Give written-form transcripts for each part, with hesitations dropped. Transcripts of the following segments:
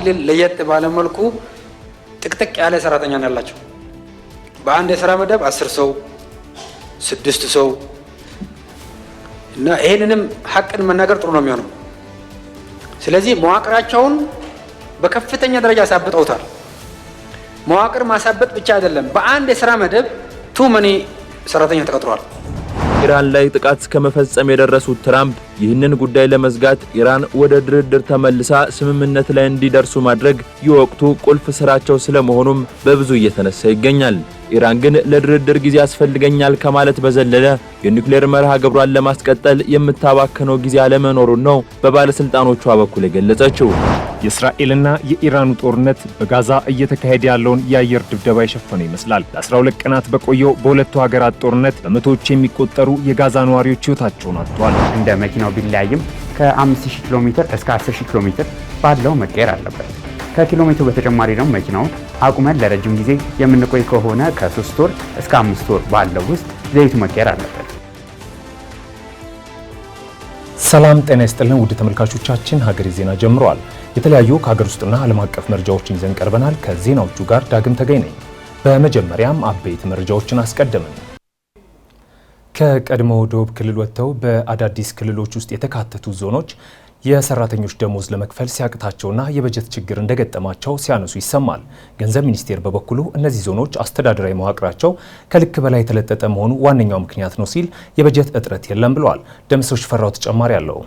ክልል ለየት ባለ መልኩ ጥቅጥቅ ያለ ሰራተኛ ነው ያላቸው። በአንድ የስራ መደብ 10 ሰው 6 ሰው እና ይሄንንም ሐቅን መናገር ጥሩ ነው የሚሆነው። ስለዚህ መዋቅራቸውን በከፍተኛ ደረጃ አሳብጠውታል። መዋቅር ማሳበጥ ብቻ አይደለም፣ በአንድ የስራ መደብ ቱ መኒ ሰራተኛ ተቀጥሯል። ኢራን ላይ ጥቃት ከመፈጸም የደረሱት ትራምፕ ይህንን ጉዳይ ለመዝጋት ኢራን ወደ ድርድር ተመልሳ ስምምነት ላይ እንዲደርሱ ማድረግ የወቅቱ ቁልፍ ስራቸው ስለመሆኑም በብዙ እየተነሳ ይገኛል። ኢራን ግን ለድርድር ጊዜ ያስፈልገኛል ከማለት በዘለለ የኒውክሌር መርሃ ግብሯን ለማስቀጠል የምታባከነው ጊዜ አለመኖሩን ነው በባለስልጣኖቿ በኩል የገለጸችው። የእስራኤልና የኢራኑ ጦርነት በጋዛ እየተካሄደ ያለውን የአየር ድብደባ የሸፈነ ይመስላል። ለ12 ቀናት በቆየው በሁለቱ ሀገራት ጦርነት በመቶዎች የሚቆጠሩ የጋዛ ነዋሪዎች ሕይወታቸውን አጥተዋል። እንደ መኪናው ቢለያይም ከ5000 ኪሎ ሜትር እስከ 10000 ኪሎ ሜትር ባለው መቀየር አለበት። ከኪሎ ሜትሩ በተጨማሪ ደግሞ መኪናውን አቁመን ለረጅም ጊዜ የምንቆይ ከሆነ ከ3 ወር እስከ 5 ወር ባለው ውስጥ ዘይቱ መቀየር አለበት። ሰላም ጤና ይስጥልን ውድ ተመልካቾቻችን፣ ሀገሬ ዜና ጀምሯል። የተለያዩ ከሀገር ውስጥና ዓለም አቀፍ መረጃዎችን ይዘን ቀርበናል። ከዜናዎቹ ጋር ዳግም ተገኝ ነኝ። በመጀመሪያም አበይት መረጃዎችን አስቀድመን ከቀድሞው ደቡብ ክልል ወጥተው በአዳዲስ ክልሎች ውስጥ የተካተቱ ዞኖች የሰራተኞች ደሞዝ ለመክፈል ሲያቅታቸውና የበጀት ችግር እንደገጠማቸው ሲያነሱ ይሰማል። ገንዘብ ሚኒስቴር በበኩሉ እነዚህ ዞኖች አስተዳደራዊ መዋቅራቸው ከልክ በላይ የተለጠጠ መሆኑ ዋነኛው ምክንያት ነው ሲል የበጀት እጥረት የለም ብለዋል። ደምሰው ሽፈራው ተጨማሪ አለው።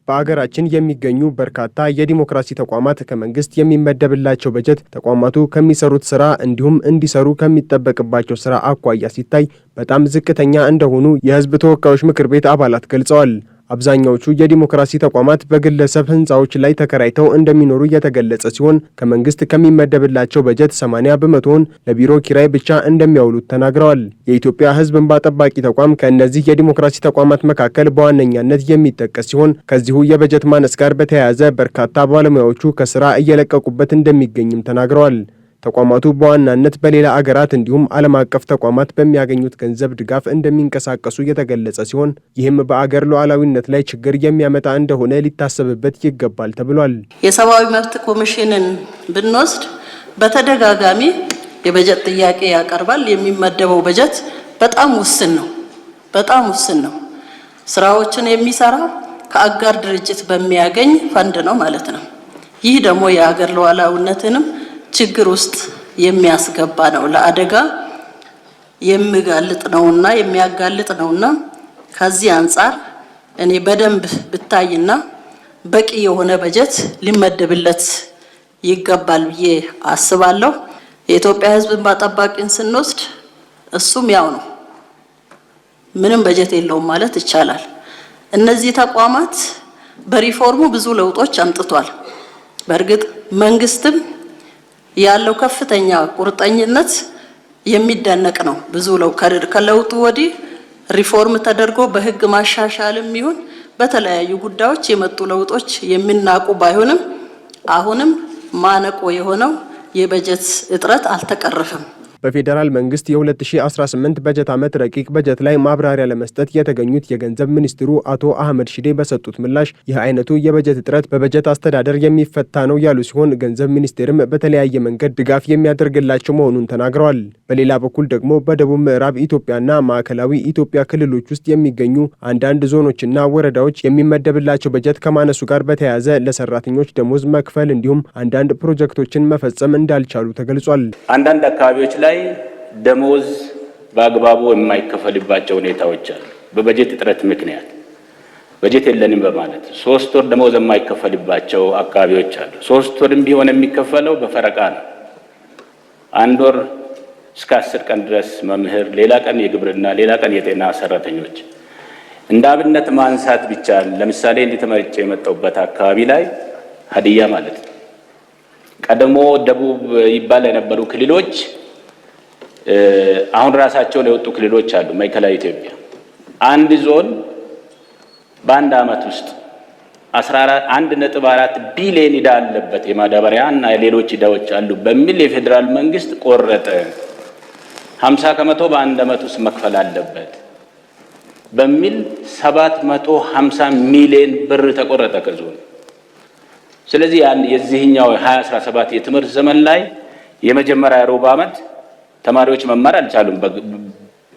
በአገራችን የሚገኙ በርካታ የዲሞክራሲ ተቋማት ከመንግስት የሚመደብላቸው በጀት ተቋማቱ ከሚሰሩት ስራ እንዲሁም እንዲሰሩ ከሚጠበቅባቸው ስራ አኳያ ሲታይ በጣም ዝቅተኛ እንደሆኑ የሕዝብ ተወካዮች ምክር ቤት አባላት ገልጸዋል። አብዛኛዎቹ የዲሞክራሲ ተቋማት በግለሰብ ህንፃዎች ላይ ተከራይተው እንደሚኖሩ የተገለጸ ሲሆን ከመንግስት ከሚመደብላቸው በጀት 80 በመቶውን ለቢሮ ኪራይ ብቻ እንደሚያውሉት ተናግረዋል። የኢትዮጵያ ሕዝብ እንባ ጠባቂ ተቋም ከእነዚህ የዲሞክራሲ ተቋማት መካከል በዋነኛነት የሚጠቀስ ሲሆን ከዚሁ የበጀት ማነስ ጋር በተያያዘ በርካታ ባለሙያዎቹ ከስራ እየለቀቁበት እንደሚገኝም ተናግረዋል። ተቋማቱ በዋናነት በሌላ አገራት እንዲሁም ዓለም አቀፍ ተቋማት በሚያገኙት ገንዘብ ድጋፍ እንደሚንቀሳቀሱ የተገለጸ ሲሆን ይህም በአገር ሉዓላዊነት ላይ ችግር የሚያመጣ እንደሆነ ሊታሰብበት ይገባል ተብሏል። የሰብአዊ መብት ኮሚሽንን ብንወስድ በተደጋጋሚ የበጀት ጥያቄ ያቀርባል። የሚመደበው በጀት በጣም ውስን ነው። ስራዎችን የሚሰራ ከአጋር ድርጅት በሚያገኝ ፈንድ ነው ማለት ነው። ይህ ደግሞ የአገር ሉዓላዊነትንም ችግር ውስጥ የሚያስገባ ነው። ለአደጋ የሚያጋልጥ ነውና ከዚህ አንፃር እኔ በደንብ ብታይና በቂ የሆነ በጀት ሊመደብለት ይገባል ብዬ አስባለሁ። የኢትዮጵያ ሕዝብ እንባ ጠባቂን ስንወስድ እሱም ያው ነው፣ ምንም በጀት የለውም ማለት ይቻላል። እነዚህ ተቋማት በሪፎርሙ ብዙ ለውጦች አምጥቷል። በእርግጥ መንግስትም ያለው ከፍተኛ ቁርጠኝነት የሚደነቅ ነው። ብዙ ከለውጡ ወዲህ ሪፎርም ተደርጎ በህግ ማሻሻልም ይሁን በተለያዩ ጉዳዮች የመጡ ለውጦች የሚናቁ ባይሆንም አሁንም ማነቆ የሆነው የበጀት እጥረት አልተቀረፈም። በፌዴራል መንግስት የ2018 በጀት ዓመት ረቂቅ በጀት ላይ ማብራሪያ ለመስጠት የተገኙት የገንዘብ ሚኒስትሩ አቶ አህመድ ሺዴ በሰጡት ምላሽ ይህ አይነቱ የበጀት እጥረት በበጀት አስተዳደር የሚፈታ ነው ያሉ ሲሆን ገንዘብ ሚኒስቴርም በተለያየ መንገድ ድጋፍ የሚያደርግላቸው መሆኑን ተናግረዋል። በሌላ በኩል ደግሞ በደቡብ ምዕራብ ኢትዮጵያና ማዕከላዊ ኢትዮጵያ ክልሎች ውስጥ የሚገኙ አንዳንድ ዞኖችና ወረዳዎች የሚመደብላቸው በጀት ከማነሱ ጋር በተያያዘ ለሰራተኞች ደሞዝ መክፈል እንዲሁም አንዳንድ ፕሮጀክቶችን መፈጸም እንዳልቻሉ ተገልጿል። አንዳንድ አካባቢዎች ላይ ደሞዝ በአግባቡ የማይከፈልባቸው ሁኔታዎች አሉ። በበጀት እጥረት ምክንያት በጀት የለንም በማለት 3 ወር ደሞዝ የማይከፈልባቸው አካባቢዎች አሉ። 3 ወርም ቢሆን የሚከፈለው በፈረቃ ነው። 1 ወር እስከ 10 ቀን ድረስ መምህር፣ ሌላ ቀን የግብርና፣ ሌላ ቀን የጤና ሰራተኞች። እንደ አብነት ማንሳት ብቻ ለምሳሌ እንዲተመርጬ የመጣሁበት አካባቢ ላይ ሀዲያ ማለት ነው። ቀደሞ ደቡብ ይባል የነበሩ ክልሎች አሁን ራሳቸውን የወጡ ክልሎች አሉ። ማዕከላዊ ኢትዮጵያ አንድ ዞን በአንድ ዓመት ውስጥ 1.4 ቢሊዮን ዕዳ አለበት፣ የማዳበሪያና ሌሎች ዕዳዎች አሉ በሚል የፌዴራል መንግስት ቆረጠ። 50% በአንድ ዓመት ውስጥ መክፈል አለበት በሚል 750 ሚሊዮን ብር ተቆረጠ ከዞን። ስለዚህ የዚህኛው 2017 የትምህርት ዘመን ላይ የመጀመሪያ ሩብ ዓመት ተማሪዎች መማር አልቻሉም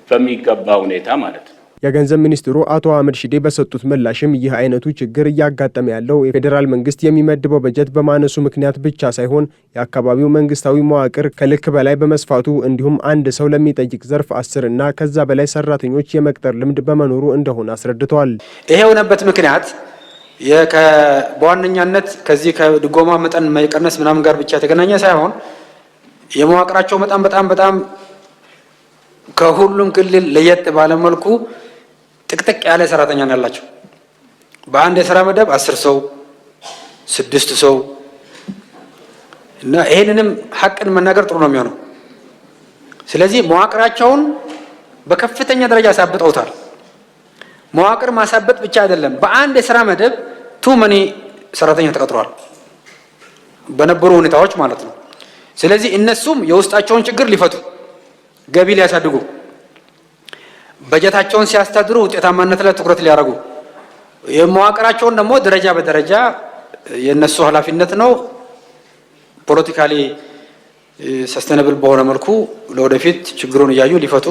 በሚገባ ሁኔታ ማለት ነው። የገንዘብ ሚኒስትሩ አቶ አህመድ ሺዴ በሰጡት ምላሽም ይህ አይነቱ ችግር እያጋጠመ ያለው የፌዴራል መንግስት የሚመድበው በጀት በማነሱ ምክንያት ብቻ ሳይሆን የአካባቢው መንግስታዊ መዋቅር ከልክ በላይ በመስፋቱ እንዲሁም አንድ ሰው ለሚጠይቅ ዘርፍ 10 እና ከዛ በላይ ሰራተኞች የመቅጠር ልምድ በመኖሩ እንደሆነ አስረድተዋል። ይሄ የሆነበት ምክንያት በዋነኛነት ከዚህ ከድጎማ መጠን መቀነስ ምናምን ጋር ብቻ የተገናኘ ሳይሆን የመዋቅራቸው በጣም ከሁሉም ክልል ለየት ባለ መልኩ ጥቅጥቅ ያለ ሰራተኛ ነው ያላቸው። በአንድ የስራ መደብ 10 ሰው 6 ሰው እና ይሄንንም ሐቅን መናገር ጥሩ ነው የሚሆነው። ስለዚህ መዋቅራቸውን በከፍተኛ ደረጃ አሳብጠውታል። መዋቅር ማሳበጥ ብቻ አይደለም፣ በአንድ የስራ መደብ ቱመኒ ሰራተኛ ተቀጥሯል በነበሩ ሁኔታዎች ማለት ነው። ስለዚህ እነሱም የውስጣቸውን ችግር ሊፈቱ ገቢ ሊያሳድጉ በጀታቸውን ሲያስተዳድሩ ውጤታማነት ላይ ትኩረት ሊያደርጉ የመዋቅራቸውን ደግሞ ደረጃ በደረጃ የነሱ ኃላፊነት ነው ፖለቲካሊ ሰስቴናብል በሆነ መልኩ ለወደፊት ችግሩን እያዩ ሊፈቱ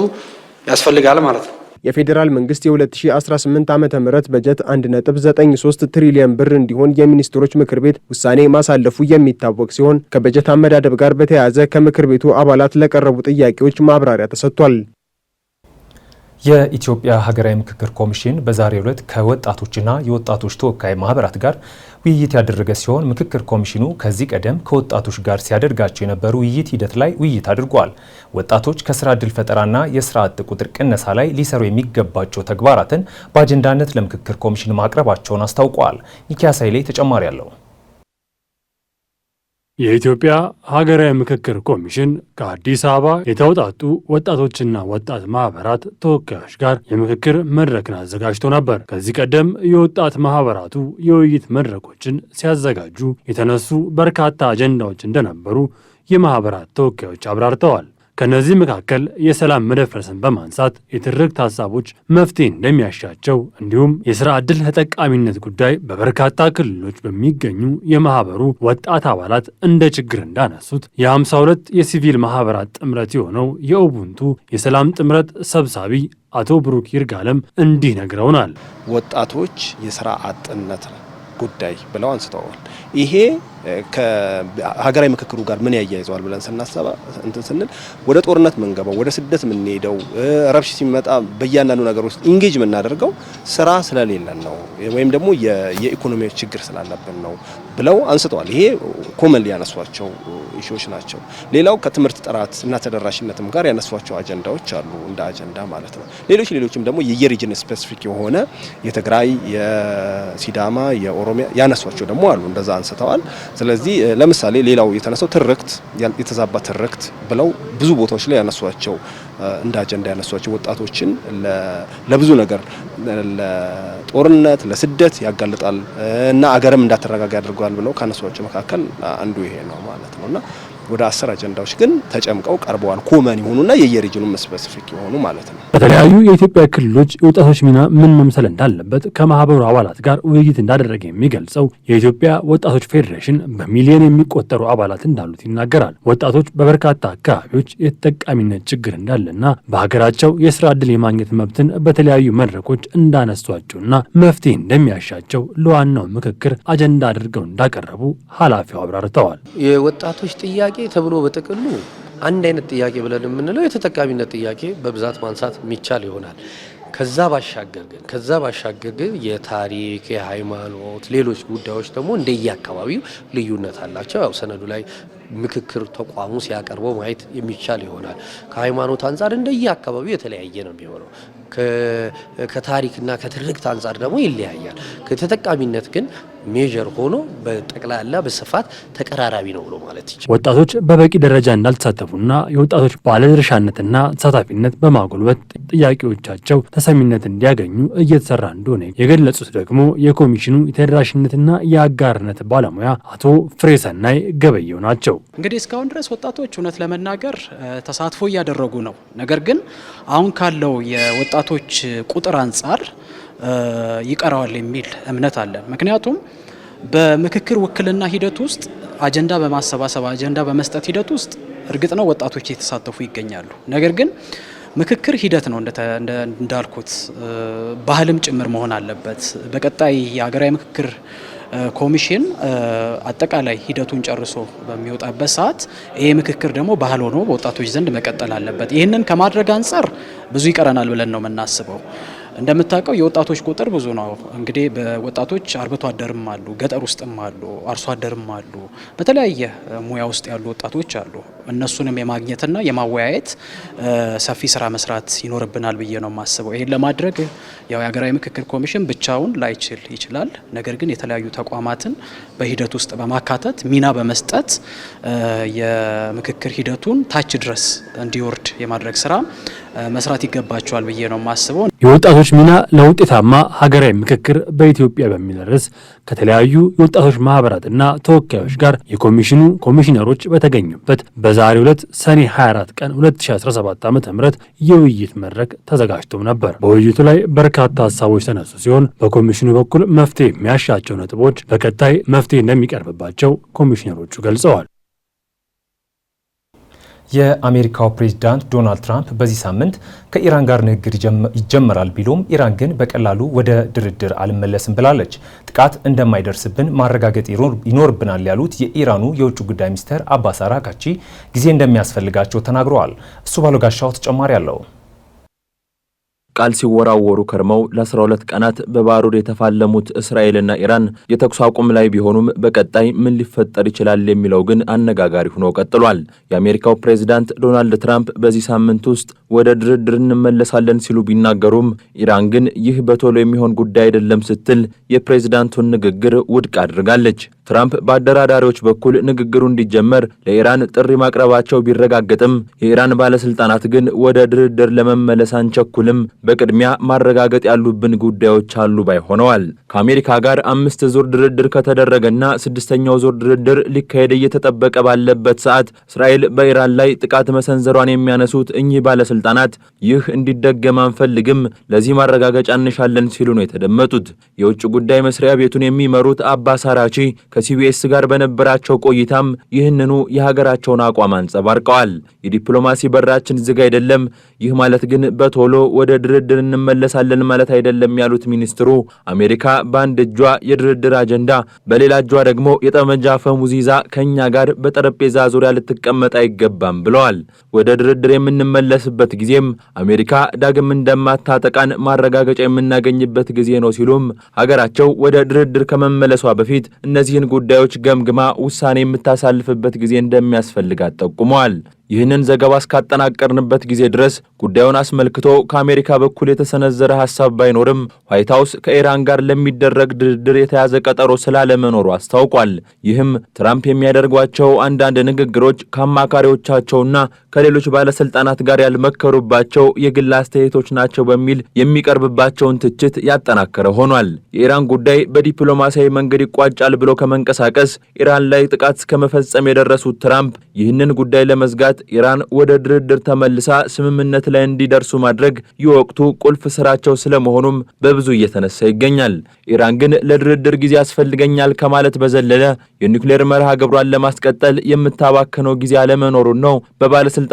ያስፈልጋል ማለት ነው። የፌዴራል መንግስት የ2018 ዓመተ ምህረት በጀት 1.93 ትሪሊዮን ብር እንዲሆን የሚኒስትሮች ምክር ቤት ውሳኔ ማሳለፉ የሚታወቅ ሲሆን ከበጀት አመዳደብ ጋር በተያያዘ ከምክር ቤቱ አባላት ለቀረቡ ጥያቄዎች ማብራሪያ ተሰጥቷል። የኢትዮጵያ ሀገራዊ ምክክር ኮሚሽን በዛሬው ዕለት ከወጣቶችና የወጣቶች ተወካይ ማህበራት ጋር ውይይት ያደረገ ሲሆን ምክክር ኮሚሽኑ ከዚህ ቀደም ከወጣቶች ጋር ሲያደርጋቸው የነበሩ ውይይት ሂደት ላይ ውይይት አድርጓል። ወጣቶች ከስራ ዕድል ፈጠራና የስራ አጥ ቁጥር ቅነሳ ላይ ሊሰሩ የሚገባቸው ተግባራትን በአጀንዳነት ለምክክር ኮሚሽን ማቅረባቸውን አስታውቀዋል። ሚኪያስ ኃይሌ ተጨማሪ አለው። የኢትዮጵያ ሀገራዊ ምክክር ኮሚሽን ከአዲስ አበባ የተውጣጡ ወጣቶችና ወጣት ማህበራት ተወካዮች ጋር የምክክር መድረክን አዘጋጅቶ ነበር። ከዚህ ቀደም የወጣት ማህበራቱ የውይይት መድረኮችን ሲያዘጋጁ የተነሱ በርካታ አጀንዳዎች እንደነበሩ የማህበራት ተወካዮች አብራርተዋል። ከነዚህ መካከል የሰላም መደፍረስን በማንሳት የትርክት ሀሳቦች መፍትሄ እንደሚያሻቸው እንዲሁም የስራ ዕድል ተጠቃሚነት ጉዳይ በበርካታ ክልሎች በሚገኙ የማህበሩ ወጣት አባላት እንደ ችግር እንዳነሱት የ52 የሲቪል ማህበራት ጥምረት የሆነው የኡቡንቱ የሰላም ጥምረት ሰብሳቢ አቶ ብሩክ ይርጋለም እንዲህ ነግረውናል። ወጣቶች የስራ አጥነት ጉዳይ ብለው አንስተዋል። ይሄ ከሀገራዊ ምክክሩ ጋር ምን ያያይዘዋል ብለን ስንል ወደ ጦርነት መንገባው ወደ ስደት የምንሄደው ረብሽ ሲመጣ በእያንዳንዱ ነገር ውስጥ ኢንጌጅ የምናደርገው ስራ ስለሌለን ነው ወይም ደግሞ የኢኮኖሚ ችግር ስላለብን ነው ብለው አንስተዋል። ይሄ ኮመንሊ ያነሷቸው ኢሹዎች ናቸው። ሌላው ከትምህርት ጥራት እና ተደራሽነትም ጋር ያነሷቸው አጀንዳዎች አሉ እንደ አጀንዳ ማለት ነው። ሌሎችም ደግሞ የየሪጅን ስፔሲፊክ የሆነ የትግራይ፣ የሲዳማ፣ የኦሮሚያ ያነሷቸው ደግሞ አሉ እንደዛ አንስተዋል። ስለዚህ ለምሳሌ ሌላው የተነሳው ትርክት የተዛባ ትርክት ብለው ብዙ ቦታዎች ላይ ያነሷቸው እንደ አጀንዳ ያነሷቸው ወጣቶችን ለብዙ ነገር ለጦርነት ለስደት ያጋልጣል እና አገርም እንዳትረጋጋ ያደርጋል ብለው ካነሷቸው መካከል አንዱ ይሄ ነው ማለት ነውና ወደ 10 አጀንዳዎች ግን ተጨምቀው ቀርበዋል። ኮመን የሆኑና የየሪጅኑም ስፔሲፊክ የሆኑ ማለት ነው። በተለያዩ የኢትዮጵያ ክልሎች የወጣቶች ሚና ምን መምሰል እንዳለበት ከማህበሩ አባላት ጋር ውይይት እንዳደረገ የሚገልጸው የኢትዮጵያ ወጣቶች ፌዴሬሽን በሚሊዮን የሚቆጠሩ አባላት እንዳሉት ይናገራል። ወጣቶች በበርካታ አካባቢዎች የተጠቃሚነት ችግር እንዳለና በሀገራቸው የስራ ዕድል የማግኘት መብትን በተለያዩ መድረኮች እንዳነሷቸውና መፍትሄ እንደሚያሻቸው ለዋናው ምክክር አጀንዳ አድርገው እንዳቀረቡ ኃላፊው አብራርተዋል። የወጣቶች ጥያቄ ተብሎ በጥቅሉ አንድ አይነት ጥያቄ ብለን የምንለው የተጠቃሚነት ጥያቄ በብዛት ማንሳት የሚቻል ይሆናል። ከዛ ባሻገር ግን የታሪክ፣ የሃይማኖት፣ ሌሎች ጉዳዮች ደግሞ እንደየአካባቢው ልዩነት አላቸው። ያው ሰነዱ ላይ ምክክር ተቋሙ ሲያቀርበው ማየት የሚቻል ይሆናል። ከሃይማኖት አንጻር እንደየአካባቢው የተለያየ ነው የሚሆነው። ከታሪክና ከትርክት አንጻር ደግሞ ይለያያል። ከተጠቃሚነት ግን ሜጀር ሆኖ በጠቅላላ በስፋት ተቀራራቢ ነው ብሎ ማለት ይቻላል። ወጣቶች በበቂ ደረጃ እንዳልተሳተፉና የወጣቶች ባለድርሻነትና ተሳታፊነት በማጎልበት ጥያቄዎቻቸው ተሰሚነት እንዲያገኙ እየተሰራ እንደሆነ የገለጹት ደግሞ የኮሚሽኑ የተደራሽነትና የአጋርነት ባለሙያ አቶ ፍሬሰናይ ገበየው ናቸው። እንግዲህ እስካሁን ድረስ ወጣቶች እውነት ለመናገር ተሳትፎ እያደረጉ ነው። ነገር ግን አሁን ካለው የወጣቶች ቁጥር አንጻር ይቀረዋል የሚል እምነት አለን። ምክንያቱም በምክክር ውክልና ሂደት ውስጥ አጀንዳ በማሰባሰብ አጀንዳ በመስጠት ሂደት ውስጥ እርግጥ ነው ወጣቶች የተሳተፉ ይገኛሉ። ነገር ግን ምክክር ሂደት ነው እንዳልኩት ባህልም ጭምር መሆን አለበት። በቀጣይ የሀገራዊ ምክክር ኮሚሽን አጠቃላይ ሂደቱን ጨርሶ በሚወጣበት ሰዓት ይሄ ምክክር ደግሞ ባህል ሆኖ በወጣቶች ዘንድ መቀጠል አለበት። ይህንን ከማድረግ አንጻር ብዙ ይቀረናል ብለን ነው የምናስበው። እንደምታውቀው የወጣቶች ቁጥር ብዙ ነው። እንግዲህ በወጣቶች አርብቶ አደርም አሉ፣ ገጠር ውስጥም አሉ፣ አርሶ አደርም አሉ፣ በተለያየ ሙያ ውስጥ ያሉ ወጣቶች አሉ። እነሱንም የማግኘትና የማወያየት ሰፊ ስራ መስራት ይኖርብናል ብዬ ነው የማስበው። ይሄን ለማድረግ ያው የሀገራዊ ምክክር ኮሚሽን ብቻውን ላይችል ይችላል። ነገር ግን የተለያዩ ተቋማትን በሂደት ውስጥ በማካተት ሚና በመስጠት የምክክር ሂደቱን ታች ድረስ እንዲወርድ የማድረግ ስራ መስራት ይገባቸዋል ብዬ ነው የማስበው። የወጣቶች ሚና ለውጤታማ ሀገራዊ ምክክር በኢትዮጵያ በሚል ርዕስ ከተለያዩ የወጣቶች ማህበራትና ተወካዮች ጋር የኮሚሽኑ ኮሚሽነሮች በተገኙበት በዛሬው ዕለት ሰኔ 24 ቀን 2017 ዓ.ም የውይይት መድረክ ተዘጋጅቶም ነበር። በውይይቱ ላይ በርካታ ሀሳቦች ተነሱ ሲሆን በኮሚሽኑ በኩል መፍትሄ የሚያሻቸው ነጥቦች በቀጣይ መፍትሄ እንደሚቀርብባቸው ኮሚሽነሮቹ ገልጸዋል። የአሜሪካው ፕሬዝዳንት ዶናልድ ትራምፕ በዚህ ሳምንት ከኢራን ጋር ንግግር ይጀመራል ቢሉም ኢራን ግን በቀላሉ ወደ ድርድር አልመለስም ብላለች። ጥቃት እንደማይደርስብን ማረጋገጥ ይኖርብናል ያሉት የኢራኑ የውጭ ጉዳይ ሚኒስትር አባስ አራግቺ ጊዜ እንደሚያስፈልጋቸው ተናግረዋል። እሱ ባለው ጋሻው ተጨማሪ አለው። ቃል ሲወራወሩ ከርመው ለ12 ቀናት በባሩድ የተፋለሙት እስራኤልና ኢራን የተኩስ አቁም ላይ ቢሆኑም በቀጣይ ምን ሊፈጠር ይችላል የሚለው ግን አነጋጋሪ ሆኖ ቀጥሏል። የአሜሪካው ፕሬዝዳንት ዶናልድ ትራምፕ በዚህ ሳምንት ውስጥ ወደ ድርድር እንመለሳለን ሲሉ ቢናገሩም ኢራን ግን ይህ በቶሎ የሚሆን ጉዳይ አይደለም ስትል የፕሬዝዳንቱን ንግግር ውድቅ አድርጋለች። ትራምፕ በአደራዳሪዎች በኩል ንግግሩ እንዲጀመር ለኢራን ጥሪ ማቅረባቸው ቢረጋገጥም የኢራን ባለስልጣናት ግን ወደ ድርድር ለመመለስ አንቸኩልም፣ በቅድሚያ ማረጋገጥ ያሉብን ጉዳዮች አሉ ባይ ሆነዋል። ከአሜሪካ ጋር 5 ዙር ድርድር ከተደረገና 6ኛው ዙር ድርድር ሊካሄድ እየተጠበቀ ባለበት ሰዓት እስራኤል በኢራን ላይ ጥቃት መሰንዘሯን የሚያነሱት እኚህ ባለስልጣናት ይህ እንዲደገም አንፈልግም፣ ለዚህ ማረጋገጫ እንሻለን ሲሉ ነው የተደመጡት። የውጭ ጉዳይ መስሪያ ቤቱን የሚመሩት አባስ አራግቺ ከሲቢኤስ ጋር በነበራቸው ቆይታም ይህንኑ የሀገራቸውን አቋም አንጸባርቀዋል። የዲፕሎማሲ በራችን ዝግ አይደለም፣ ይህ ማለት ግን በቶሎ ወደ ድርድር እንመለሳለን ማለት አይደለም ያሉት ሚኒስትሩ አሜሪካ በአንድ እጇ የድርድር አጀንዳ በሌላ እጇ ደግሞ የጠመንጃ አፈሙዝ ይዛ ከኛ ጋር በጠረጴዛ ዙሪያ ልትቀመጥ አይገባም ብለዋል። ወደ ድርድር የምንመለስበት ጊዜም አሜሪካ ዳግም እንደማታጠቃን ማረጋገጫ የምናገኝበት ጊዜ ነው ሲሉም ሀገራቸው ወደ ድርድር ከመመለሷ በፊት እነዚህን ጉዳዮች ገምግማ ውሳኔ የምታሳልፍበት ጊዜ እንደሚያስፈልጋት ጠቁመዋል። ይህንን ዘገባ እስካጠናቀርንበት ጊዜ ድረስ ጉዳዩን አስመልክቶ ከአሜሪካ በኩል የተሰነዘረ ሐሳብ ባይኖርም ዋይት ሃውስ ከኢራን ጋር ለሚደረግ ድርድር የተያዘ ቀጠሮ ስላለመኖሩ አስታውቋል። ይህም ትራምፕ የሚያደርጓቸው አንዳንድ ንግግሮች ከአማካሪዎቻቸውና ከሌሎች ባለስልጣናት ጋር ያልመከሩባቸው የግል አስተያየቶች ናቸው በሚል የሚቀርብባቸውን ትችት ያጠናከረ ሆኗል። የኢራን ጉዳይ በዲፕሎማሲያዊ መንገድ ይቋጫል ብሎ ከመንቀሳቀስ ኢራን ላይ ጥቃት እስከመፈጸም የደረሱት ትራምፕ ይህንን ጉዳይ ለመዝጋት ኢራን ወደ ድርድር ተመልሳ ስምምነት ላይ እንዲደርሱ ማድረግ የወቅቱ ቁልፍ ስራቸው ስለመሆኑም በብዙ እየተነሳ ይገኛል። ኢራን ግን ለድርድር ጊዜ ያስፈልገኛል ከማለት በዘለለ የኒውክሌር መርሃ ግብሯን ለማስቀጠል የምታባከነው ጊዜ አለመኖሩን ነው በባለስልጣኖቿ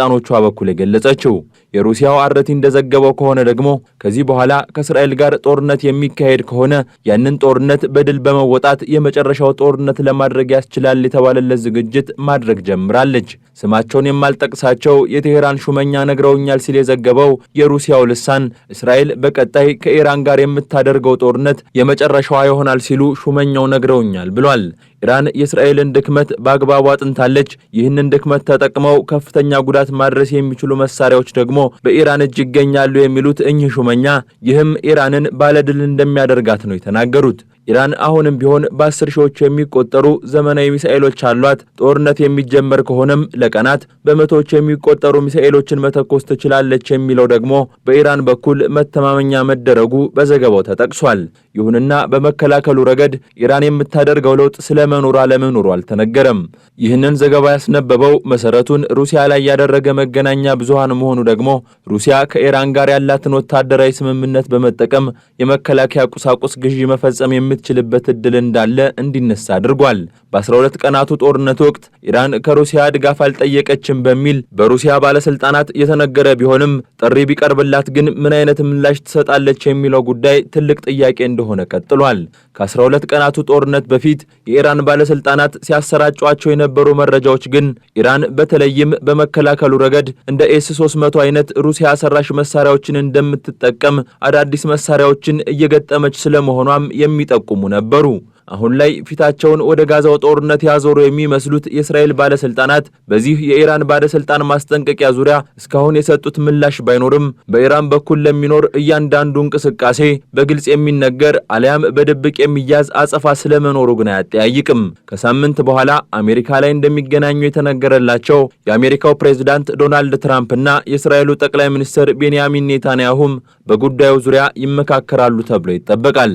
በኩል የገለጸችው። የሩሲያው አርቲ እንደዘገበው ከሆነ ደግሞ ከዚህ በኋላ ከእስራኤል ጋር ጦርነት የሚካሄድ ከሆነ ያንን ጦርነት በድል በመወጣት የመጨረሻው ጦርነት ለማድረግ ያስችላል የተባለለት ዝግጅት ማድረግ ጀምራለች። ስማቸውን የማልጠቅሳቸው የቴሄራን ሹመኛ ነግረውኛል ሲል የዘገበው የሩሲያው ልሳን እስራኤል በቀጣይ ከኢራን ጋር የምታደርገው ጦርነት የመጨረሻዋ ይሆናል ሲሉ ሹመኛው ነግረውኛል ብሏል። ኢራን የእስራኤልን ድክመት በአግባቡ አጥንታለች። ይህንን ድክመት ተጠቅመው ከፍተኛ ጉዳት ማድረስ የሚችሉ መሳሪያዎች ደግሞ በኢራን እጅ ይገኛሉ የሚሉት እኚህ ሹመኛ ይህም ኢራንን ባለድል እንደሚያደርጋት ነው የተናገሩት። ኢራን አሁንም ቢሆን በ10 ሺዎች የሚቆጠሩ ዘመናዊ ሚሳኤሎች አሏት። ጦርነት የሚጀመር ከሆነም ለቀናት በመቶዎች የሚቆጠሩ ሚሳኤሎችን መተኮስ ትችላለች የሚለው ደግሞ በኢራን በኩል መተማመኛ መደረጉ በዘገባው ተጠቅሷል። ይሁንና በመከላከሉ ረገድ ኢራን የምታደርገው ለውጥ መኖር አለመኖሩ አልተነገረም። ይህንን ዘገባ ያስነበበው መሰረቱን ሩሲያ ላይ ያደረገ መገናኛ ብዙሃን መሆኑ ደግሞ ሩሲያ ከኢራን ጋር ያላትን ወታደራዊ ስምምነት በመጠቀም የመከላከያ ቁሳቁስ ግዢ መፈጸም የምትችልበት እድል እንዳለ እንዲነሳ አድርጓል። በ12 ቀናቱ ጦርነት ወቅት ኢራን ከሩሲያ ድጋፍ አልጠየቀችም በሚል በሩሲያ ባለስልጣናት የተነገረ ቢሆንም ጥሪ ቢቀርብላት ግን ምን አይነት ምላሽ ትሰጣለች የሚለው ጉዳይ ትልቅ ጥያቄ እንደሆነ ቀጥሏል። ከ12 ቀናቱ ጦርነት በፊት የኢራን ባለስልጣናት ሲያሰራጯቸው የነበሩ መረጃዎች ግን ኢራን በተለይም በመከላከሉ ረገድ እንደ ኤስ-300 አይነት ሩሲያ ሰራሽ መሳሪያዎችን እንደምትጠቀም አዳዲስ መሳሪያዎችን እየገጠመች ስለመሆኗም የሚጠቁሙ ነበሩ። አሁን ላይ ፊታቸውን ወደ ጋዛው ጦርነት ያዞሩ የሚመስሉት የእስራኤል ባለስልጣናት በዚህ የኢራን ባለስልጣን ማስጠንቀቂያ ዙሪያ እስካሁን የሰጡት ምላሽ ባይኖርም በኢራን በኩል ለሚኖር እያንዳንዱ እንቅስቃሴ በግልጽ የሚነገር አሊያም በድብቅ የሚያዝ አጸፋ ስለመኖሩ ግን አያጠያይቅም። ከሳምንት በኋላ አሜሪካ ላይ እንደሚገናኙ የተነገረላቸው የአሜሪካው ፕሬዝዳንት ዶናልድ ትራምፕና የእስራኤሉ ጠቅላይ ሚኒስትር ቤንያሚን ኔታንያሁም በጉዳዩ ዙሪያ ይመካከራሉ ተብሎ ይጠበቃል።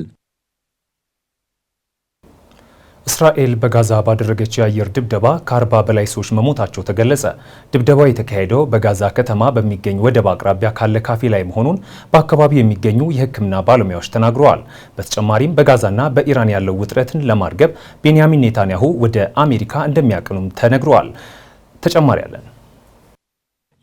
እስራኤል በጋዛ ባደረገች የአየር ድብደባ ከ40 በላይ ሰዎች መሞታቸው ተገለጸ። ድብደባው የተካሄደው በጋዛ ከተማ በሚገኝ ወደብ አቅራቢያ ካለ ካፌ ላይ መሆኑን በአካባቢው የሚገኙ የሕክምና ባለሙያዎች ተናግረዋል። በተጨማሪም በጋዛና በኢራን ያለው ውጥረትን ለማርገብ ቤንያሚን ኔታንያሁ ወደ አሜሪካ እንደሚያቀኑም ተነግረዋል። ተጨማሪ አለን።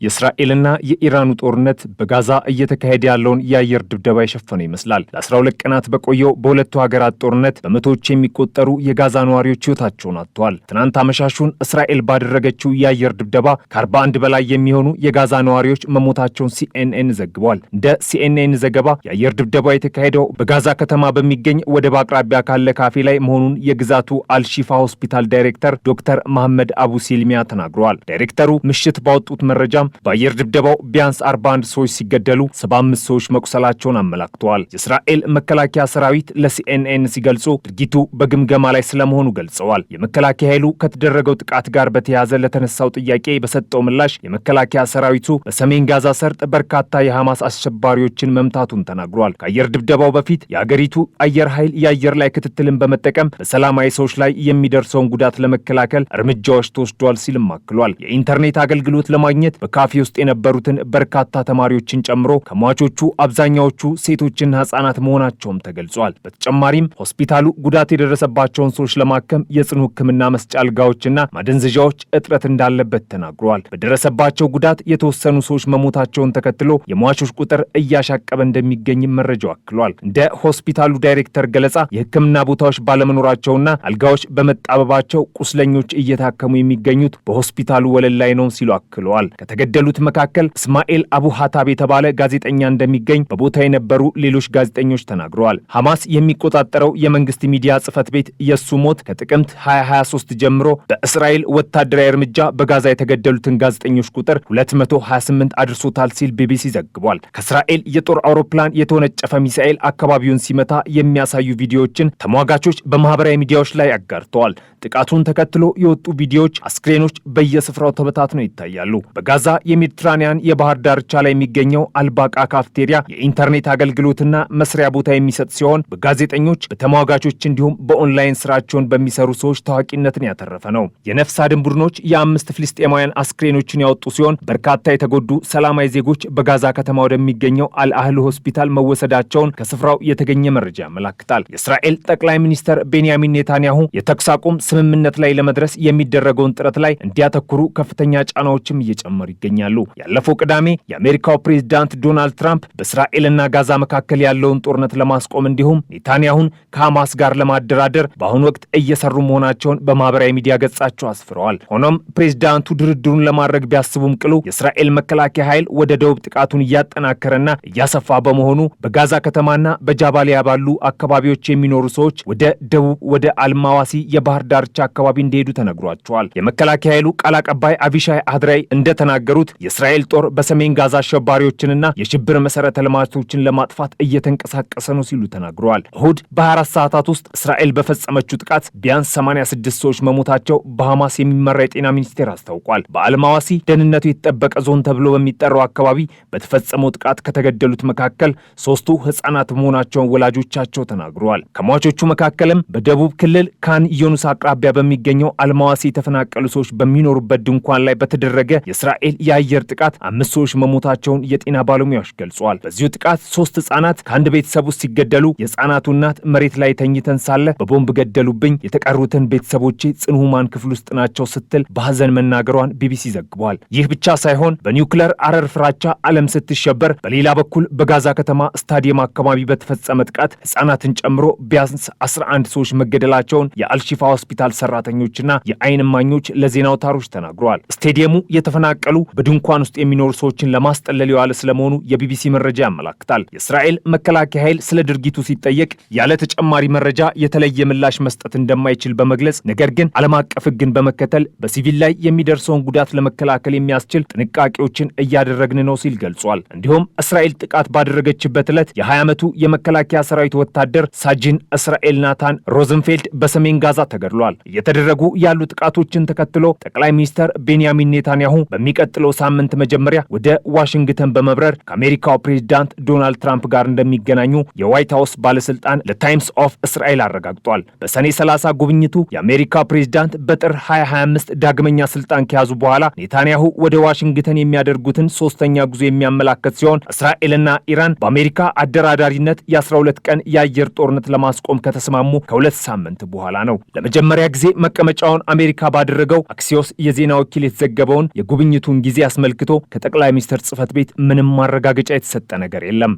የእስራኤልና የኢራኑ ጦርነት በጋዛ እየተካሄደ ያለውን የአየር ድብደባ የሸፈነ ይመስላል። ለ12 ቀናት በቆየው በሁለቱ ሀገራት ጦርነት በመቶዎች የሚቆጠሩ የጋዛ ነዋሪዎች ሕይወታቸውን አጥተዋል። ትናንት አመሻሹን እስራኤል ባደረገችው የአየር ድብደባ ከ41 በላይ የሚሆኑ የጋዛ ነዋሪዎች መሞታቸውን ሲኤንኤን ዘግቧል። እንደ ሲኤንኤን ዘገባ የአየር ድብደባ የተካሄደው በጋዛ ከተማ በሚገኝ ወደብ አቅራቢያ ካለ ካፌ ላይ መሆኑን የግዛቱ አልሺፋ ሆስፒታል ዳይሬክተር ዶክተር መሐመድ አቡ ሲልሚያ ተናግረዋል። ዳይሬክተሩ ምሽት ባወጡት መረጃ በአየር ድብደባው ቢያንስ 41 ሰዎች ሲገደሉ 75 ሰዎች መቁሰላቸውን አመላክተዋል። የእስራኤል መከላከያ ሰራዊት ለሲኤንኤን ሲገልጹ ድርጊቱ በግምገማ ላይ ስለመሆኑ ገልጸዋል። የመከላከያ ኃይሉ ከተደረገው ጥቃት ጋር በተያያዘ ለተነሳው ጥያቄ በሰጠው ምላሽ የመከላከያ ሰራዊቱ በሰሜን ጋዛ ሰርጥ በርካታ የሐማስ አሸባሪዎችን መምታቱን ተናግሯል። ከአየር ድብደባው በፊት የአገሪቱ አየር ኃይል የአየር ላይ ክትትልን በመጠቀም በሰላማዊ ሰዎች ላይ የሚደርሰውን ጉዳት ለመከላከል እርምጃዎች ተወስዷል ሲልም አክሏል። የኢንተርኔት አገልግሎት ለማግኘት ካፌ ውስጥ የነበሩትን በርካታ ተማሪዎችን ጨምሮ ከሟቾቹ አብዛኛዎቹ ሴቶችና ህጻናት መሆናቸውም ተገልጿል። በተጨማሪም ሆስፒታሉ ጉዳት የደረሰባቸውን ሰዎች ለማከም የጽኑ ሕክምና መስጫ አልጋዎችና ማደንዘዣዎች እጥረት እንዳለበት ተናግሯል። በደረሰባቸው ጉዳት የተወሰኑ ሰዎች መሞታቸውን ተከትሎ የሟቾች ቁጥር እያሻቀበ እንደሚገኝም መረጃው አክሏል። እንደ ሆስፒታሉ ዳይሬክተር ገለጻ የሕክምና ቦታዎች ባለመኖራቸውና አልጋዎች በመጣበባቸው ቁስለኞች እየታከሙ የሚገኙት በሆስፒታሉ ወለል ላይ ነው ሲሉ አክለዋል። ከተገደሉት መካከል እስማኤል አቡ ሀታብ የተባለ ጋዜጠኛ እንደሚገኝ በቦታ የነበሩ ሌሎች ጋዜጠኞች ተናግረዋል። ሐማስ የሚቆጣጠረው የመንግስት ሚዲያ ጽህፈት ቤት የሱ ሞት ከጥቅምት 2023 ጀምሮ በእስራኤል ወታደራዊ እርምጃ በጋዛ የተገደሉትን ጋዜጠኞች ቁጥር 228 አድርሶታል ሲል ቢቢሲ ዘግቧል። ከእስራኤል የጦር አውሮፕላን የተወነጨፈ ሚሳኤል አካባቢውን ሲመታ የሚያሳዩ ቪዲዮዎችን ተሟጋቾች በማህበራዊ ሚዲያዎች ላይ አጋርተዋል። ጥቃቱን ተከትሎ የወጡ ቪዲዮዎች አስክሬኖች በየስፍራው ተበታትነው ይታያሉ። በጋዛ የሜዲትራኒያን የባህር ዳርቻ ላይ የሚገኘው አልባቃ ካፍቴሪያ የኢንተርኔት አገልግሎትና መስሪያ ቦታ የሚሰጥ ሲሆን በጋዜጠኞች፣ በተሟጋቾች እንዲሁም በኦንላይን ስራቸውን በሚሰሩ ሰዎች ታዋቂነትን ያተረፈ ነው። የነፍስ አድን ቡድኖች የ5 ፍልስጤማውያን አስክሬኖችን ያወጡ ሲሆን በርካታ የተጎዱ ሰላማዊ ዜጎች በጋዛ ከተማ ወደሚገኘው አልአህል ሆስፒታል መወሰዳቸውን ከስፍራው የተገኘ መረጃ ያመላክታል። የእስራኤል ጠቅላይ ሚኒስትር ቤንያሚን ኔታንያሁ የተኩስ አቁም ስምምነት ላይ ለመድረስ የሚደረገውን ጥረት ላይ እንዲያተኩሩ ከፍተኛ ጫናዎችም እየጨመሩ ይገኛሉ። ያለፈው ቅዳሜ የአሜሪካው ፕሬዝዳንት ዶናልድ ትራምፕ በእስራኤልና ጋዛ መካከል ያለውን ጦርነት ለማስቆም እንዲሁም ኔታንያሁን ከሐማስ ጋር ለማደራደር በአሁኑ ወቅት እየሰሩ መሆናቸውን በማህበራዊ ሚዲያ ገጻቸው አስፍረዋል። ሆኖም ፕሬዝዳንቱ ድርድሩን ለማድረግ ቢያስቡም ቅሉ የእስራኤል መከላከያ ኃይል ወደ ደቡብ ጥቃቱን እያጠናከረና እያሰፋ በመሆኑ በጋዛ ከተማና በጃባሊያ ባሉ አካባቢዎች የሚኖሩ ሰዎች ወደ ደቡብ ወደ አልማዋሲ የባህር ዳርቻ አካባቢ እንዲሄዱ ተነግሯቸዋል። የመከላከያ ኃይሉ ቃል አቀባይ አቪሻይ አድራይ እንደተናገሩት እንደተናገሩት የእስራኤል ጦር በሰሜን ጋዛ አሸባሪዎችንና የሽብር መሰረተ ልማቶችን ለማጥፋት እየተንቀሳቀሰ ነው ሲሉ ተናግረዋል። እሁድ በ24 ሰዓታት ውስጥ እስራኤል በፈጸመችው ጥቃት ቢያንስ 86 ሰዎች መሞታቸው በሐማስ የሚመራ የጤና ሚኒስቴር አስታውቋል። በአልማዋሲ ደህንነቱ የተጠበቀ ዞን ተብሎ በሚጠራው አካባቢ በተፈጸመው ጥቃት ከተገደሉት መካከል 3ቱ ህጻናት መሆናቸውን ወላጆቻቸው ተናግረዋል። ከሟቾቹ መካከልም በደቡብ ክልል ካን ዩኒስ አቅራቢያ በሚገኘው አልማዋሲ የተፈናቀሉ ሰዎች በሚኖሩበት ድንኳን ላይ በተደረገ የእስራኤል የአየር ጥቃት 5 ሰዎች መሞታቸውን የጤና ባለሙያዎች ገልጸዋል። በዚሁ ጥቃት 3 ህጻናት ከአንድ ቤተሰብ ውስጥ ሲገደሉ የህጻናቱ እናት መሬት ላይ ተኝተን ሳለ በቦምብ ገደሉብኝ፣ የተቀሩትን ቤተሰቦቼ ጽኑ ህሙማን ክፍል ውስጥ ናቸው ስትል በሐዘን መናገሯን ቢቢሲ ዘግቧል። ይህ ብቻ ሳይሆን በኒውክሌር አረር ፍራቻ ዓለም ስትሸበር፣ በሌላ በኩል በጋዛ ከተማ ስታዲየም አካባቢ በተፈጸመ ጥቃት ህጻናትን ጨምሮ ቢያንስ 11 ሰዎች መገደላቸውን የአልሺፋ ሆስፒታል ሰራተኞችና የአይን እማኞች ለዜና አውታሮች ተናግረዋል። ስታዲየሙ የተፈናቀሉ በድንኳን ውስጥ የሚኖሩ ሰዎችን ለማስጠለል የዋለ ስለመሆኑ የቢቢሲ መረጃ ያመላክታል። የእስራኤል መከላከያ ኃይል ስለ ድርጊቱ ሲጠየቅ ያለ ተጨማሪ መረጃ የተለየ ምላሽ መስጠት እንደማይችል በመግለጽ ነገር ግን ዓለም አቀፍ ሕግን በመከተል በሲቪል ላይ የሚደርሰውን ጉዳት ለመከላከል የሚያስችል ጥንቃቄዎችን እያደረግን ነው ሲል ገልጿል። እንዲሁም እስራኤል ጥቃት ባደረገችበት ዕለት የ20 ዓመቱ የመከላከያ ሰራዊት ወታደር ሳጅን እስራኤል ናታን ሮዘንፌልድ በሰሜን ጋዛ ተገድሏል። እየተደረጉ ያሉ ጥቃቶችን ተከትሎ ጠቅላይ ሚኒስትር ቤንያሚን ኔታንያሁ በሚቀጥለው ሳምንት መጀመሪያ ወደ ዋሽንግተን በመብረር ከአሜሪካው ፕሬዝዳንት ዶናልድ ትራምፕ ጋር እንደሚገናኙ የዋይት ሃውስ ባለስልጣን ለታይምስ ኦፍ እስራኤል አረጋግጧል። በሰኔ 30 ጉብኝቱ የአሜሪካ ፕሬዝዳንት በጥር 2025 ዳግመኛ ስልጣን ከያዙ በኋላ ኔታንያሁ ወደ ዋሽንግተን የሚያደርጉትን ሶስተኛ ጉዞ የሚያመላክት ሲሆን እስራኤልና ኢራን በአሜሪካ አደራዳሪነት የ12 ቀን የአየር ጦርነት ለማስቆም ከተስማሙ ከ2 ሳምንት በኋላ ነው። ለመጀመሪያ ጊዜ መቀመጫውን አሜሪካ ባደረገው አክሲዮስ የዜና ወኪል የተዘገበውን የጉብኝቱን ጊዜ አስመልክቶ ከጠቅላይ ሚኒስትር ጽህፈት ቤት ምንም ማረጋገጫ የተሰጠ ነገር የለም።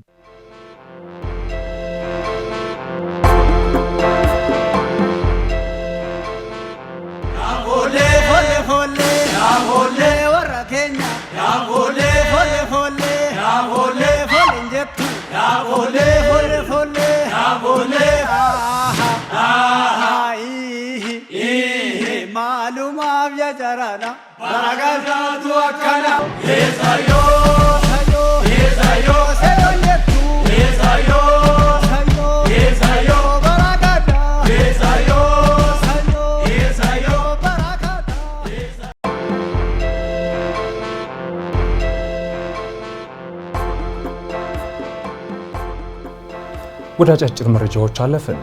ወደ አጫጭር መረጃዎች አለፍን።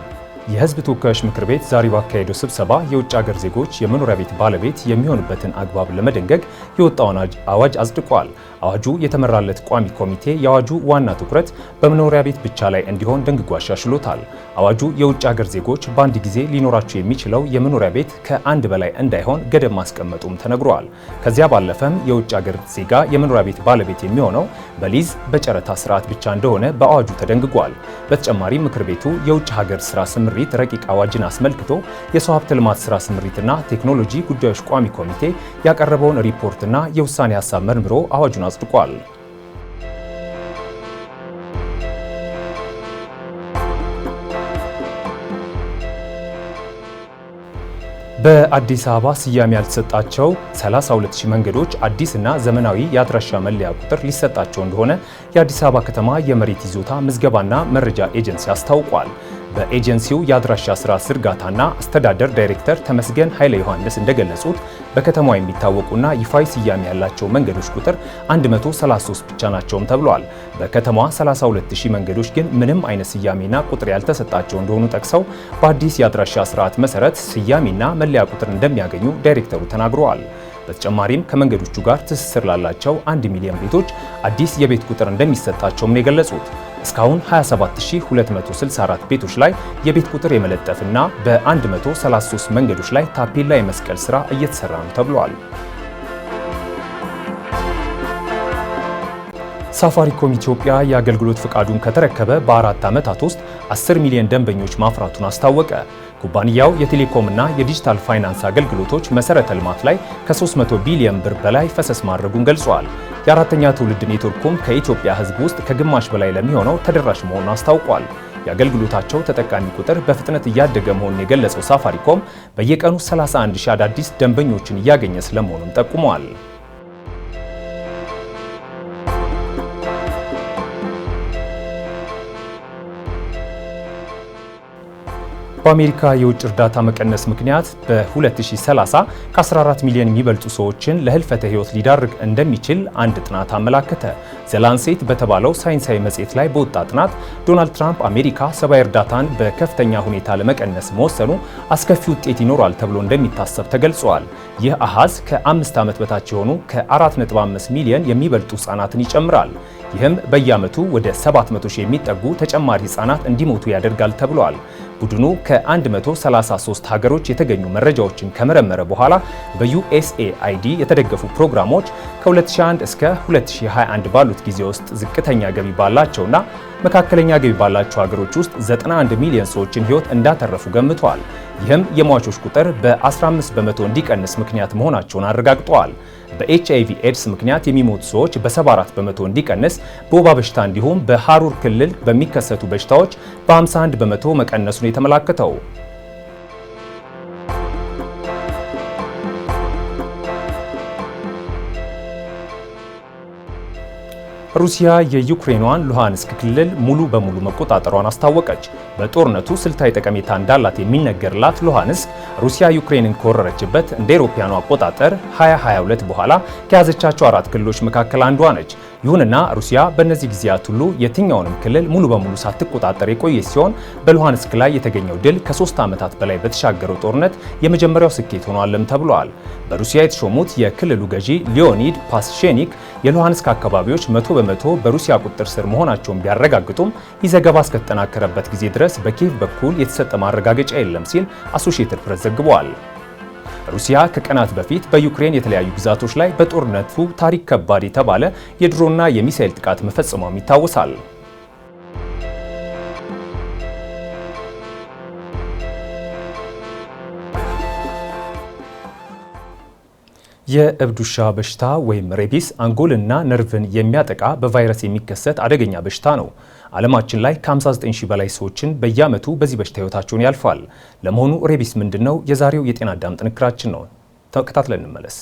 የህዝብ ተወካዮች ምክር ቤት ዛሬ ባካሄደው ስብሰባ የውጭ ሀገር ዜጎች የመኖሪያ ቤት ባለቤት የሚሆኑበትን አግባብ ለመደንገግ የወጣውን አዋጅ አጽድቋል። አዋጁ የተመራለት ቋሚ ኮሚቴ የአዋጁ ዋና ትኩረት በመኖሪያ ቤት ብቻ ላይ እንዲሆን ደንግጎ አሻሽሎታል። አዋጁ የውጭ ሀገር ዜጎች በአንድ ጊዜ ሊኖራቸው የሚችለው የመኖሪያ ቤት ከአንድ በላይ እንዳይሆን ገደብ ማስቀመጡም ተነግሯል። ከዚያ ባለፈም የውጭ ሀገር ዜጋ የመኖሪያ ቤት ባለቤት የሚሆነው በሊዝ በጨረታ ስርዓት ብቻ እንደሆነ በአዋጁ ተደንግጓል። በተጨማሪ ምክር ቤቱ የውጭ ሀገር ስራ ስምሪት ረቂቅ አዋጅን አስመልክቶ የሰው ሀብት ልማት ስራ ስምሪትና ቴክኖሎጂ ጉዳዮች ቋሚ ኮሚቴ ያቀረበውን ሪፖርትና የውሳኔ ሀሳብ መርምሮ አዋጁን አጽድቋል። በአዲስ አበባ ስያሜ ያልተሰጣቸው 32000 መንገዶች አዲስና ዘመናዊ የአድራሻ መለያ ቁጥር ሊሰጣቸው እንደሆነ የአዲስ አበባ ከተማ የመሬት ይዞታ ምዝገባና መረጃ ኤጀንሲ አስታውቋል። በኤጀንሲው የአድራሻ ስራ ዝርጋታና አስተዳደር ዳይሬክተር ተመስገን ኃይለ ዮሐንስ እንደገለጹት በከተማዋ የሚታወቁና ይፋዊ ስያሜ ያላቸው መንገዶች ቁጥር 133 ብቻ ናቸውም ተብሏል። በከተማዋ 32000 መንገዶች ግን ምንም አይነት ስያሜና ቁጥር ያልተሰጣቸው እንደሆኑ ጠቅሰው በአዲስ የአድራሻ ስርዓት መሰረት ስያሜና መለያ ቁጥር እንደሚያገኙ ዳይሬክተሩ ተናግረዋል። በተጨማሪም ከመንገዶቹ ጋር ትስስር ላላቸው 1 ሚሊዮን ቤቶች አዲስ የቤት ቁጥር እንደሚሰጣቸውም ነው የገለጹት። እስካሁን 27264 ቤቶች ላይ የቤት ቁጥር የመለጠፍና በ133 መንገዶች ላይ ታፔላ የመስቀል ስራ እየተሰራ ነው ተብሏል። ሳፋሪኮም ኢትዮጵያ የአገልግሎት ፍቃዱን ከተረከበ በ4 ዓመታት ውስጥ 10 ሚሊዮን ደንበኞች ማፍራቱን አስታወቀ። ኩባንያው የቴሌኮምና የዲጂታል ፋይናንስ አገልግሎቶች መሰረተ ልማት ላይ ከ300 ቢሊዮን ብር በላይ ፈሰስ ማድረጉን ገልጿል። የአራተኛ ትውልድ ኔትወርኩም ከኢትዮጵያ ሕዝብ ውስጥ ከግማሽ በላይ ለሚሆነው ተደራሽ መሆኑን አስታውቋል። የአገልግሎታቸው ተጠቃሚ ቁጥር በፍጥነት እያደገ መሆኑን የገለጸው ሳፋሪኮም በየቀኑ 31000 አዳዲስ ደንበኞችን እያገኘ ስለመሆኑም ጠቁመዋል። በአሜሪካ የውጭ እርዳታ መቀነስ ምክንያት በ2030 ከ14 ሚሊዮን የሚበልጡ ሰዎችን ለህልፈተ ህይወት ሊዳርግ እንደሚችል አንድ ጥናት አመላከተ። ዘላንሴት በተባለው ሳይንሳዊ መጽሔት ላይ በወጣ ጥናት ዶናልድ ትራምፕ አሜሪካ ሰብአዊ እርዳታን በከፍተኛ ሁኔታ ለመቀነስ መወሰኑ አስከፊ ውጤት ይኖራል ተብሎ እንደሚታሰብ ተገልጿል። ይህ አሃዝ ከ5 ዓመት በታች የሆኑ ከ4.5 ሚሊዮን የሚበልጡ ህጻናትን ይጨምራል። ይህም በየዓመቱ ወደ 700 ሺህ የሚጠጉ ተጨማሪ ህጻናት እንዲሞቱ ያደርጋል ተብሏል። ቡድኑ ከ133 ሀገሮች የተገኙ መረጃዎችን ከመረመረ በኋላ በዩኤስኤአይዲ የተደገፉ ፕሮግራሞች ከ2001 እስከ 2021 ባሉት ጊዜ ውስጥ ዝቅተኛ ገቢ ባላቸውና መካከለኛ ገቢ ባላቸው ሀገሮች ውስጥ 91 ሚሊዮን ሰዎችን ህይወት እንዳተረፉ ገምተዋል። ይህም የሟቾች ቁጥር በ15 በመቶ እንዲቀንስ ምክንያት መሆናቸውን አረጋግጠዋል። በኤችአይቪ ኤድስ ምክንያት የሚሞቱ ሰዎች በ74 በመቶ እንዲቀንስ፣ በወባ በሽታ እንዲሁም በሐሩር ክልል በሚከሰቱ በሽታዎች በ51 በመቶ መቀነሱን የተመላከተው። ሩሲያ የዩክሬኗን ሉሃንስክ ክልል ሙሉ በሙሉ መቆጣጠሯን አስታወቀች። በጦርነቱ ስልታዊ ጠቀሜታ እንዳላት የሚነገርላት ሉሃንስክ ሩሲያ ዩክሬንን ከወረረችበት እንደ አውሮፓውያኑ አቆጣጠር 2022 በኋላ ከያዘቻቸው 4 ክልሎች መካከል አንዷ ነች። ይሁንና ሩሲያ በእነዚህ ጊዜያት ሁሉ የትኛውንም ክልል ሙሉ በሙሉ ሳትቆጣጠር የቆየች ሲሆን በሉሃንስክ ላይ የተገኘው ድል ከ3 ዓመታት በላይ በተሻገረው ጦርነት የመጀመሪያው ስኬት ሆኗልም ተብሏል። በሩሲያ የተሾሙት የክልሉ ገዢ ሊዮኒድ ፓስቼኒክ የሉሃንስክ አካባቢዎች 100% በሩሲያ ቁጥጥር ስር መሆናቸውን ቢያረጋግጡም ይህ ዘገባ እስከተጠናከረበት ጊዜ ድረስ በኪየቭ በኩል የተሰጠ ማረጋገጫ የለም ሲል አሶሺየትድ ፕሬስ ዘግቧል። ሩሲያ ከቀናት በፊት በዩክሬን የተለያዩ ግዛቶች ላይ በጦርነቱ ታሪክ ከባድ የተባለ የድሮንና የሚሳኤል ጥቃት መፈጸሟም ይታወሳል። የእብድ ውሻ በሽታ ወይም ሬቢስ አንጎልና ነርቭን የሚያጠቃ በቫይረስ የሚከሰት አደገኛ በሽታ ነው። ዓለማችን ላይ ከ59 ሺህ በላይ ሰዎችን በየዓመቱ በዚህ በሽታ ህይወታቸውን ያልፋል። ለመሆኑ ሬቢስ ምንድነው? የዛሬው የጤና አዳም ጥንክራችን ነው። ተከታትለን እንመለስ።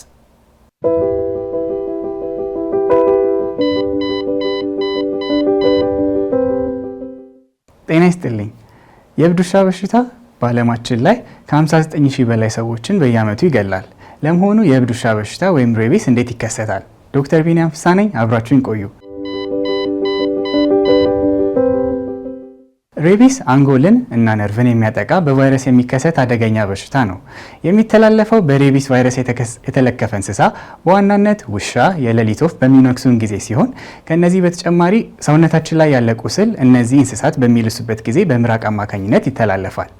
ጤና ይስጥልኝ። የእብድ ውሻ በሽታ በዓለማችን ላይ ከ59 ሺህ በላይ ሰዎችን በየዓመቱ ይገላል። ለመሆኑ የእብድ ውሻ በሽታ ወይም ሬቢስ እንዴት ይከሰታል? ዶክተር ቢኒያም ፍስሐ ነኝ። አብራችሁን ቆዩ። ሬቢስ አንጎልን እና ነርቭን የሚያጠቃ በቫይረስ የሚከሰት አደገኛ በሽታ ነው። የሚተላለፈው በሬቢስ ቫይረስ የተለከፈ እንስሳ በዋናነት ውሻ፣ የሌሊት ወፍ በሚነክሱን ጊዜ ሲሆን ከነዚህ በተጨማሪ ሰውነታችን ላይ ያለ ቁስል እነዚህ እንስሳት በሚልሱበት ጊዜ በምራቅ አማካኝነት ይተላለፋል።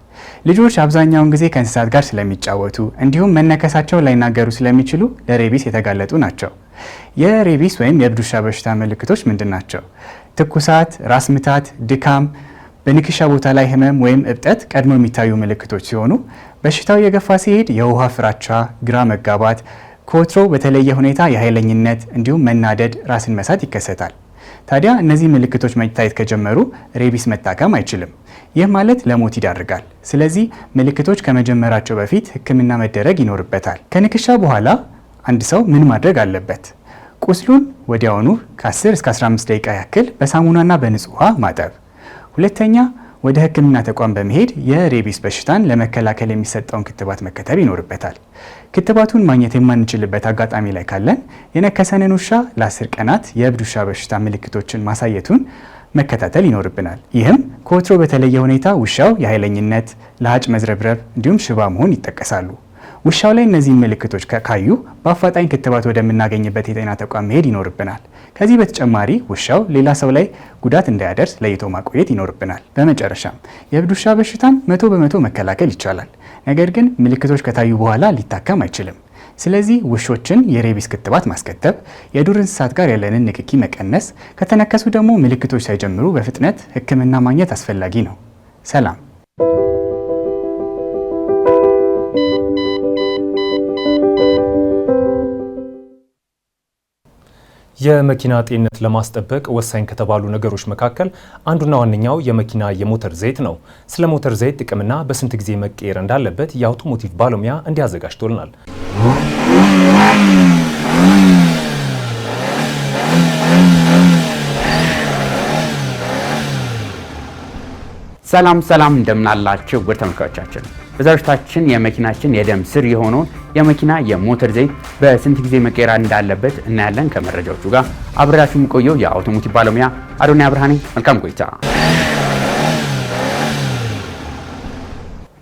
ልጆች አብዛኛውን ጊዜ ከእንስሳት ጋር ስለሚጫወቱ እንዲሁም መነከሳቸው ላይናገሩ ስለሚችሉ ለሬቢስ የተጋለጡ ናቸው። የሬቢስ ወይም የእብድ ውሻ በሽታ ምልክቶች ምንድን ናቸው? ትኩሳት፣ ራስ ምታት፣ ድካም፣ በንክሻ ቦታ ላይ ህመም ወይም እብጠት ቀድሞ የሚታዩ ምልክቶች ሲሆኑ በሽታው የገፋ ሲሄድ የውሃ ፍራቻ፣ ግራ መጋባት፣ ከወትሮ በተለየ ሁኔታ የኃይለኝነት እንዲሁም መናደድ፣ ራስን መሳት ይከሰታል። ታዲያ እነዚህ ምልክቶች መታየት ከጀመሩ ሬቢስ መታከም አይችልም። ይህ ማለት ለሞት ይዳርጋል። ስለዚህ ምልክቶች ከመጀመራቸው በፊት ሕክምና መደረግ ይኖርበታል። ከንክሻ በኋላ አንድ ሰው ምን ማድረግ አለበት? ቁስሉን ወዲያውኑ ከ10 እስከ 15 ደቂቃ ያክል በሳሙናና በንጹህ ውሃ ማጠብ። ሁለተኛ፣ ወደ ሕክምና ተቋም በመሄድ የሬቢስ በሽታን ለመከላከል የሚሰጠውን ክትባት መከተብ ይኖርበታል። ክትባቱን ማግኘት የማንችልበት አጋጣሚ ላይ ካለን የነከሰንን ውሻ ለ10 ቀናት የእብድ ውሻ በሽታ ምልክቶችን ማሳየቱን መከታተል ይኖርብናል። ይህም ከወትሮ በተለየ ሁኔታ ውሻው የኃይለኝነት፣ ለሀጭ መዝረብረብ እንዲሁም ሽባ መሆን ይጠቀሳሉ። ውሻው ላይ እነዚህን ምልክቶች ካዩ በአፋጣኝ ክትባት ወደምናገኝበት የጤና ተቋም መሄድ ይኖርብናል። ከዚህ በተጨማሪ ውሻው ሌላ ሰው ላይ ጉዳት እንዳያደርስ ለይቶ ማቆየት ይኖርብናል። በመጨረሻም የእብድ ውሻ በሽታን 100% መከላከል ይቻላል። ነገር ግን ምልክቶች ከታዩ በኋላ ሊታከም አይችልም። ስለዚህ ውሾችን የሬቢስ ክትባት ማስከተብ፣ የዱር እንስሳት ጋር ያለንን ንክኪ መቀነስ፣ ከተነከሱ ደግሞ ምልክቶች ሳይጀምሩ በፍጥነት ሕክምና ማግኘት አስፈላጊ ነው። ሰላም። የመኪና ጤንነት ለማስጠበቅ ወሳኝ ከተባሉ ነገሮች መካከል አንዱና ዋነኛው የመኪና የሞተር ዘይት ነው። ስለ ሞተር ዘይት ጥቅምና በስንት ጊዜ መቀየር እንዳለበት የአውቶሞቲቭ ባለሙያ እንዲያዘጋጅቶልናል። ሰላም እንደምናላችሁ ውድ ተመልካቾቻችን፣ በዛሬታችን የመኪናችን የደም ስር የሆነውን የመኪና የሞተር ዘይት በስንት ጊዜ መቀየር እንዳለበት እናያለን። ከመረጃዎቹ ጋር አብሬያችሁ የምቆየው የአውቶሞቲቭ ባለሙያ አዶንያ ብርሃኔ። መልካም ቆይታ።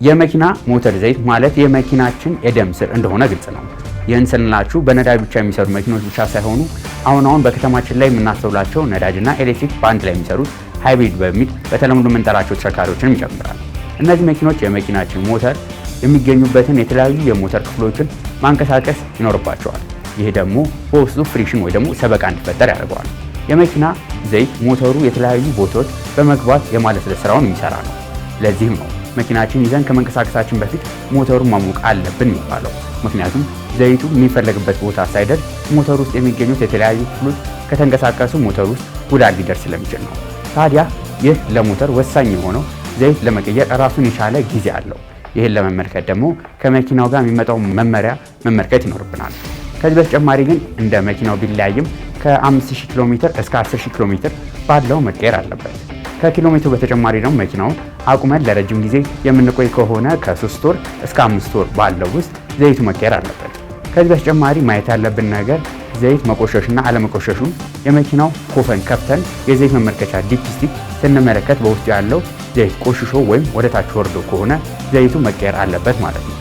የመኪና ሞተር ዘይት ማለት የመኪናችን የደም ስር እንደሆነ ግልጽ ነው። ይህን ስንላችሁ በነዳጅ ብቻ የሚሰሩ መኪኖች ብቻ ሳይሆኑ አሁን በከተማችን ላይ የምናስተውላቸው ነዳጅና ኤሌክትሪክ በአንድ ላይ የሚሰሩት ሃይብሪድ በሚል በተለምዶ የምንጠራቸው ተሽከርካሪዎችንም ይጨምራል። እነዚህ መኪኖች የመኪናችን ሞተር የሚገኙበትን የተለያዩ የሞተር ክፍሎችን ማንቀሳቀስ ይኖርባቸዋል። ይህ ደግሞ በውስጡ ፍሪክሽን ወይ ደግሞ ሰበቃ እንዲፈጠር ያደርገዋል። የመኪና ዘይት ሞተሩ የተለያዩ ቦታዎች በመግባት የማለስለስ ስራውን የሚሰራ ነው። ለዚህም ነው መኪናችን ይዘን ከመንቀሳቀሳችን በፊት ሞተሩን ማሞቅ አለብን የሚባለው። ምክንያቱም ዘይቱ የሚፈለግበት ቦታ ሳይደርስ ሞተር ውስጥ የሚገኙት የተለያዩ ክፍሎች ከተንቀሳቀሱ ሞተር ውስጥ ጉዳት ሊደርስ ስለሚችል ነው። ታዲያ ይህ ለሞተር ወሳኝ የሆነው ዘይት ለመቀየር ራሱን የቻለ ጊዜ አለው። ይህን ለመመልከት ደግሞ ከመኪናው ጋር የሚመጣው መመሪያ መመልከት ይኖርብናል። ከዚህ በተጨማሪ ግን እንደ መኪናው ቢለያይም ከ5000 ኪሎ ሜትር እስከ 10000 ኪሎ ሜትር ባለው መቀየር አለበት። ከኪሎ ሜትሩ በተጨማሪ ደግሞ መኪናውን አቁመን ለረጅም ጊዜ የምንቆይ ከሆነ ከ3 ወር እስከ 5 ወር ባለው ውስጥ ዘይቱ መቀየር አለበት። ከዚህ በተጨማሪ ማየት ያለብን ነገር ዘይት መቆሸሽና አለመቆሸሹን የመኪናው ኮፈን ከፍተን የዘይት መመልከቻ ዲፕስቲክ ስንመለከት በውስጡ ያለው ዘይት ቆሽሾ ወይም ወደ ታች ወርዶ ከሆነ ዘይቱ መቀየር አለበት ማለት ነው።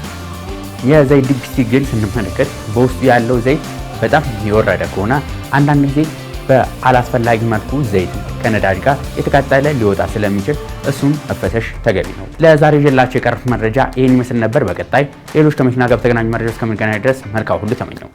የዘይት ዲፕስቲክ ግን ስንመለከት በውስጡ ያለው ዘይት በጣም የወረደ ከሆነ አንዳንድ ጊዜ በአላስፈላጊ መልኩ ዘይት ከነዳጅ ጋር የተቃጠለ ሊወጣ ስለሚችል እሱም መፈተሽ ተገቢ ነው። ለዛሬ ይዤላችሁ የቀረብኩት መረጃ ይህን ይመስል ነበር። በቀጣይ ሌሎች ከመኪና ጋር በተገናኙ መረጃዎች እስከምንገናኝ ድረስ መልካም ሁሉ ተመኘው።